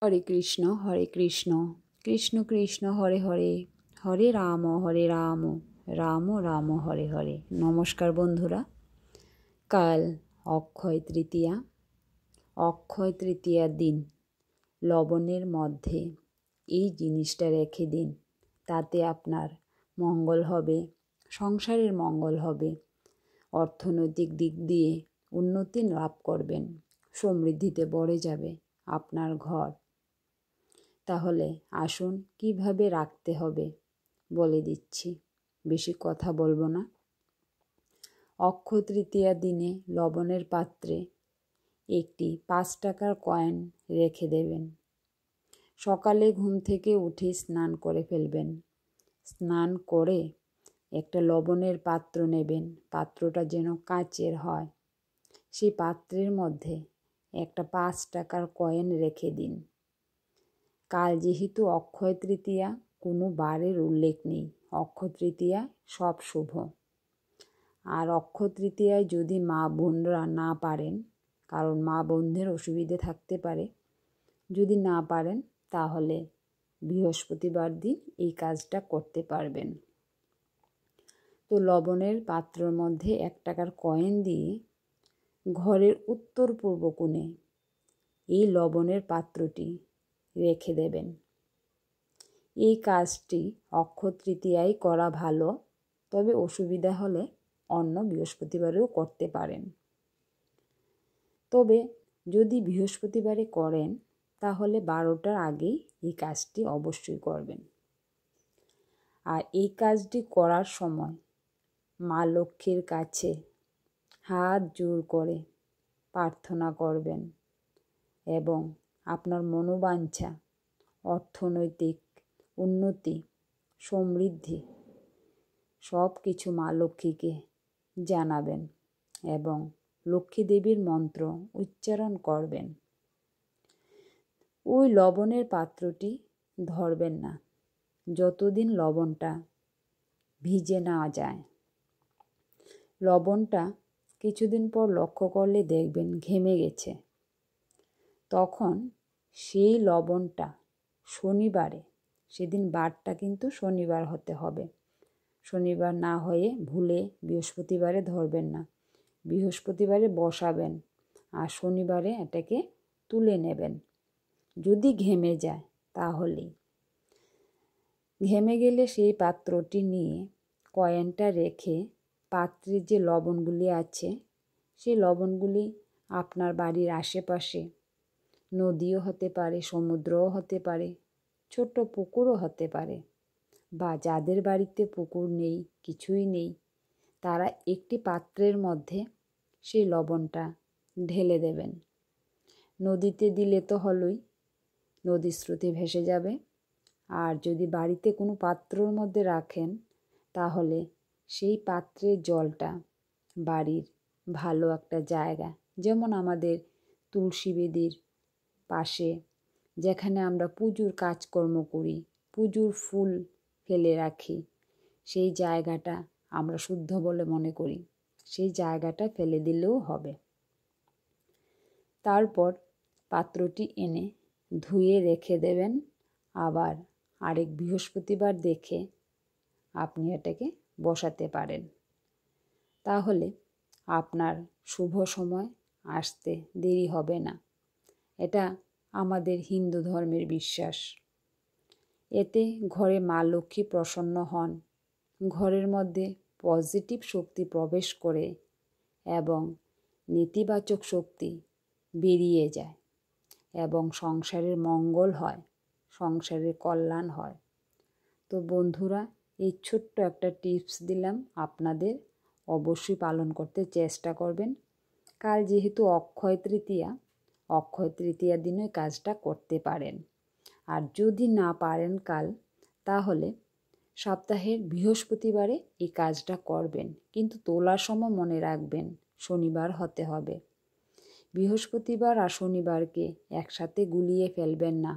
হরে কৃষ্ণ কৃষ্ণ কৃষ্ণ হরে হরে, হরে রাম রাম রাম হরে হরে। নমস্কার বন্ধুরা, কাল অক্ষয় তৃতীয়া। অক্ষয় তৃতীয়ার দিন লবণের মধ্যে এই জিনিসটা রেখে দিন, তাতে আপনার মঙ্গল হবে, সংসারের মঙ্গল হবে, অর্থনৈতিক দিক দিয়ে উন্নতি লাভ করবেন, সমৃদ্ধিতে ভরে যাবে আপনার ঘর। তাহলে আসুন কিভাবে রাখতে হবে বলে দিচ্ছি, বেশি কথা বলবো না। অক্ষয় তৃতীয়ার দিনে লবণের পাত্রে একটি 5 টাকার কয়েন রেখে দেবেন। সকালে ঘুম থেকে উঠে স্নান করে ফেলবেন। স্নান করে একটা লবণের পাত্র নেবেন, পাত্রটা যেন কাচের হয়। সেই পাত্রের মধ্যে একটা 5 টাকার কয়েন রেখে দিন। কাল যেহেতু অক্ষয় তৃতীয়া, কোনো বারের উল্লেখ নেই। অক্ষয় তৃতীয়া সব শুভ। আর অক্ষয় তৃতীয়ায় যদি মা বোনরা না পারেন, কারণ মা বোনদের অসুবিধে থাকতে পারে, যদি না পারেন তাহলে বৃহস্পতিবার দিন এই কাজটা করতে পারবেন। তো লবণের পাত্রের মধ্যে 1 টাকার কয়েন দিয়ে ঘরের উত্তর পূর্ব কোণে এই লবণের পাত্রটি রেখে দেবেন। এই কাজটি অক্ষয় তৃতীয়ায় করা ভালো, তবে অসুবিধা হলে অন্য বৃহস্পতিবারেও করতে পারেন। তবে যদি বৃহস্পতিবারে করেন তাহলে 12টার আগেই এই কাজটি অবশ্যই করবেন। আর এই কাজটি করার সময় মা লক্ষ্মীর কাছে হাত জোড় করে প্রার্থনা করবেন এবং আপনার মনোবাঞ্ছা, অর্থনৈতিক উন্নতি, সমৃদ্ধি সব কিছু মা লক্ষ্মীকে জানাবেন এবং লক্ষ্মী দেবীর মন্ত্র উচ্চারণ করবেন। ওই লবণের পাত্রটি ধরবেন না যতদিন লবণটা ভিজে না যায়। লবণটা কিছুদিন পর লক্ষ্য করলে দেখবেন ঘেমে গেছে। তখন সেই লবণটা শনিবারে, সেদিন বারটা কিন্তু শনিবার হতে হবে, শনিবার না হয়ে ভুলে বৃহস্পতিবারে ধরবেন না। বৃহস্পতিবারে বসাবেন আর শনিবারে এটাকে তুলে নেবেন। যদি ঘেমে যায় তাহলেই, ঘেমে গেলে সেই পাত্রটি নিয়ে কয়েনটা রেখে পাত্রের যে লবণগুলি আছে সেই লবণগুলি আপনার বাড়ির আশেপাশে, নদীও হতে পারে, সমুদ্রও হতে পারে, ছোট্ট পুকুরও হতে পারে, বা যাদের বাড়িতে পুকুর নেই, কিছুই নেই, তারা একটি পাত্রের মধ্যে সেই লবণটা ঢেলে দেবেন। নদীতে দিলে তো হলোই, নদীর স্রোতে ভেসে যাবে। আর যদি বাড়িতে কোনো পাত্রর মধ্যে রাখেন তাহলে সেই পাত্রের জলটা বাড়ির ভালো একটা জায়গা, যেমন আমাদের তুলসী বেদির পাশে যেখানে আমরা পুজোর কাজকর্ম করি, পুজোর ফুল ফেলে রাখি, সেই জায়গাটা আমরা শুদ্ধ বলে মনে করি, সেই জায়গাটা ফেলে দিলেও হবে। তারপর পাত্রটি এনে ধুয়ে রেখে দেবেন। আবার আরেক বৃহস্পতিবার দেখে আপনি এটাকে বসাতে পারেন। তাহলে আপনার শুভ সময় আসতে দেরি হবে না। এটা আমাদের হিন্দু ধর্মের বিশ্বাস। এতে ঘরে মা লক্ষ্মী প্রসন্ন হন, ঘরের মধ্যে পজিটিভ শক্তি প্রবেশ করে এবং নেতিবাচক শক্তি বেরিয়ে যায় এবং সংসারের মঙ্গল হয়, সংসারের কল্যাণ হয়। তো বন্ধুরা, এই ছোট্ট একটা টিপস দিলাম, আপনাদের অবশ্যই পালন করতে চেষ্টা করবেন। কাল যেহেতু অক্ষয় তৃতীয়া, অক্ষয় তৃতীয়ার দিনে কাজটা করতে পারেন। আর যদি না পারেন কাল, তাহলে সপ্তাহের বৃহস্পতিবারে এই কাজটা করবেন। কিন্তু তোলার সময় মনে রাখবেন শনিবার হতে হবে। বৃহস্পতিবার আর শনিবারকে একসাথে গুলিয়ে ফেলবেন না।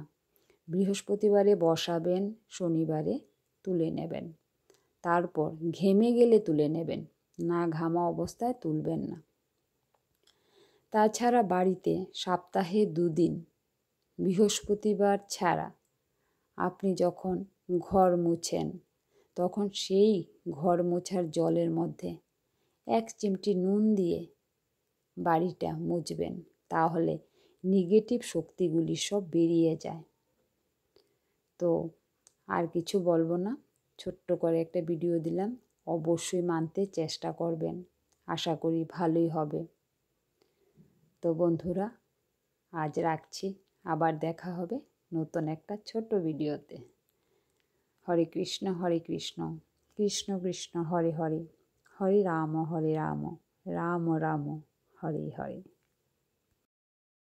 বৃহস্পতিবারে বসাবেন, শনিবারে তুলে নেবেন। তারপর ঘেমে গেলে তুলে নেবেন, না ঘামা অবস্থায় তুলবেন না। তাছাড়া বাড়িতে সপ্তাহে 2 দিন বৃহস্পতিবার ছাড়া আপনি যখন ঘর মুছেন তখন সেই ঘর মোছার জলের মধ্যে 1 চিমটি নুন দিয়ে বাড়িটা মুছবেন, তাহলে নেগেটিভ শক্তিগুলি সব বেরিয়ে যায়। তো আর কিছু বলবো না, ছোট্ট করে একটা ভিডিও দিলাম, অবশ্যই মানতে চেষ্টা করবেন, আশা করি ভালোই হবে। তো বন্ধুরা আজ রাখছি, আবার দেখা হবে নতুন একটা ছোট্ট ভিডিওতে। হরে কৃষ্ণ কৃষ্ণ কৃষ্ণ হরে হরে, হরে রাম রাম রাম হরে হরে।